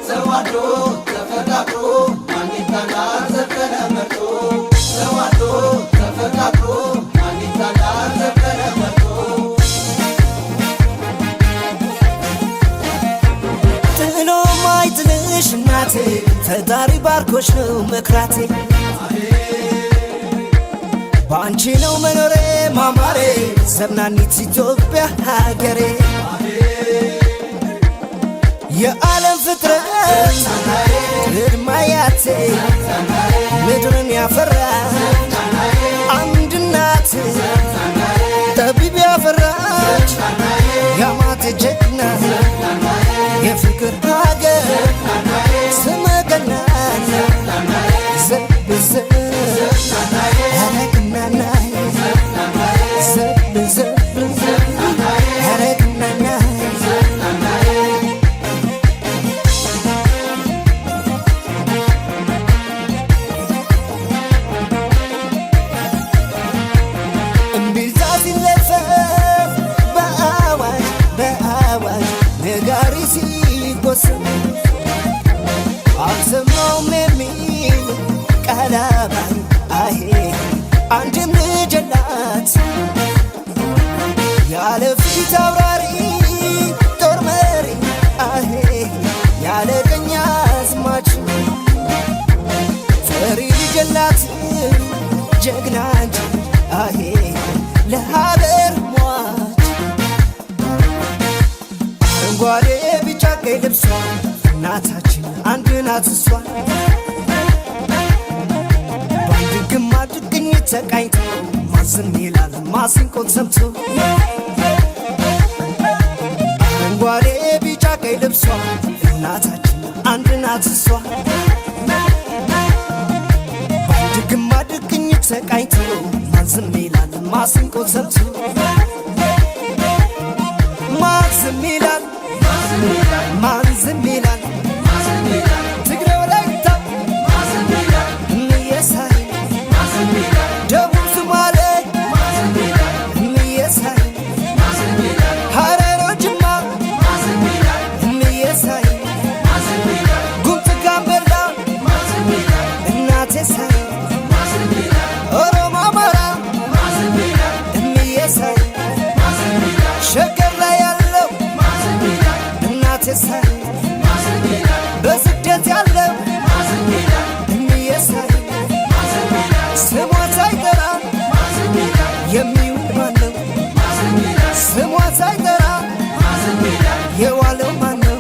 ተዋዶ ተፈቃቅሮ ማን ይጣላል ዘፈነ መርጦ ተዋዶ ተፈቃቅሮ ማን ይጣላል ዘፈነ መርጦ ጥሎ ማይጥልሽ እናቴ ፈጣሪ ባርኮሽ ነው መክራቴ ባንቺ ነው መኖሬ ማማሬ ዘመናኒት ኢትዮጵያ ሀገሬ የዓለም ፍጥረት ቅድማያቴ ምድርን ያፈራ አንድ እናት ጠቢብ ያፈራች ያማቴ ጀግና የፍቅር ሀገር ስመ ገናና ዘብዘ አረግናናይ ዘብዘ አረግናናይ እምቢልታ ሲለፈፍ በአዋጅ በአዋጅ ነጋሪ ሲጎስም አልሰማውም የሚል ቃላባይ አሄ አንድም ልጅ አላት ያለ ፊት አውራሪ ጦር መሪ አሄ ያለ ቀኝ አዝማች ፈሪ ልጅ አላት ጀግና እንጂ አሄ ለሀገር ሟች አረንጓዴ ቢጫ ቀይ ልብሷ እናታችን አንድ ናት እሷ በአንድ ግማድ ቅኝት ተቃኝተው ማዝም ይላል ማሲንቆን ሰምቶ አረንጓዴ ቢጫ ቀይ ልብሷ እናታችን አንድ ናት እሷ በአንድ ግማድ ቅኝት ተቃኝተው ማዝም ይላል ማሲንቆን ሰምቶ ማዝም ይላል ማዝም ይላል ትግሬ ወላይታ እምየሳይ ደቡብ ሶማሌ እምየሳይ ሀረር ጅማ እምየሳይ ጉምት ጋምቤላ እናቴ ሳይ ኦሮሞ አማራ እምየሳይ ሸገር ላይ ያለው እናቴ ሳይ በስደት ያለው እምየሳይ ስሟ ሳይጠራ የሚውል ማነው ስሟ ሳይጠራ የዋለው ማነው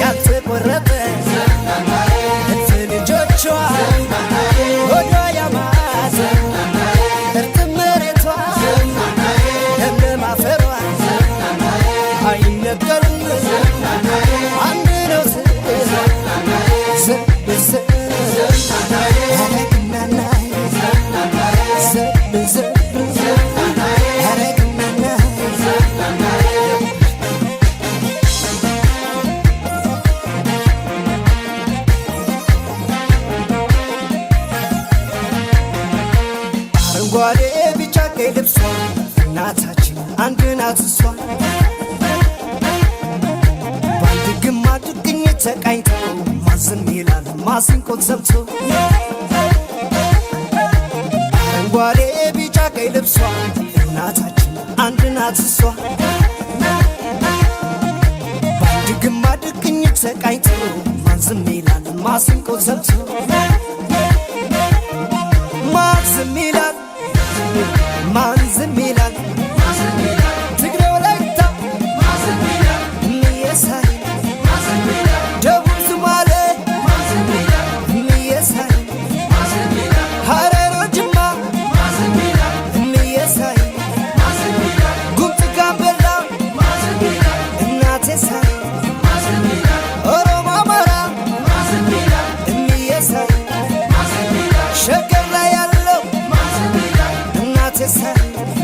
ያልተቆረጠ ልጆቿ ወዷ ያማረ እርጥብ መሬቷ ለምለም አፈሯ አይነገርም አንድ ነው ዘብዘ አረግናናይ ዘብዘ አረግናናይ አረንጓዴ ቢጫ ቀይ ልብሷ እናታችን አንድ ናት እሷ በአንድ ግማድ ቅኝት ተቃኝተው ማዝም ይላል ማሲንቆን ሰምቶ አረንጓዴ ቢጫ ቀይ ልብሷ እናታችን አንድ ናት እሷ በአንድ ግማድ ቅኝት ተቃኝተው ማዝም ይላል ማሲንቆን ሰምቶ ማዝም ይላል ማዝም ይላል ትግሬ ወላይታ እምየሳይ ደቡብ ሶማሌ እምየሳይ ሀረር ጅማ እምየሳይ ጉምት ጋምቤላ ሲሳይ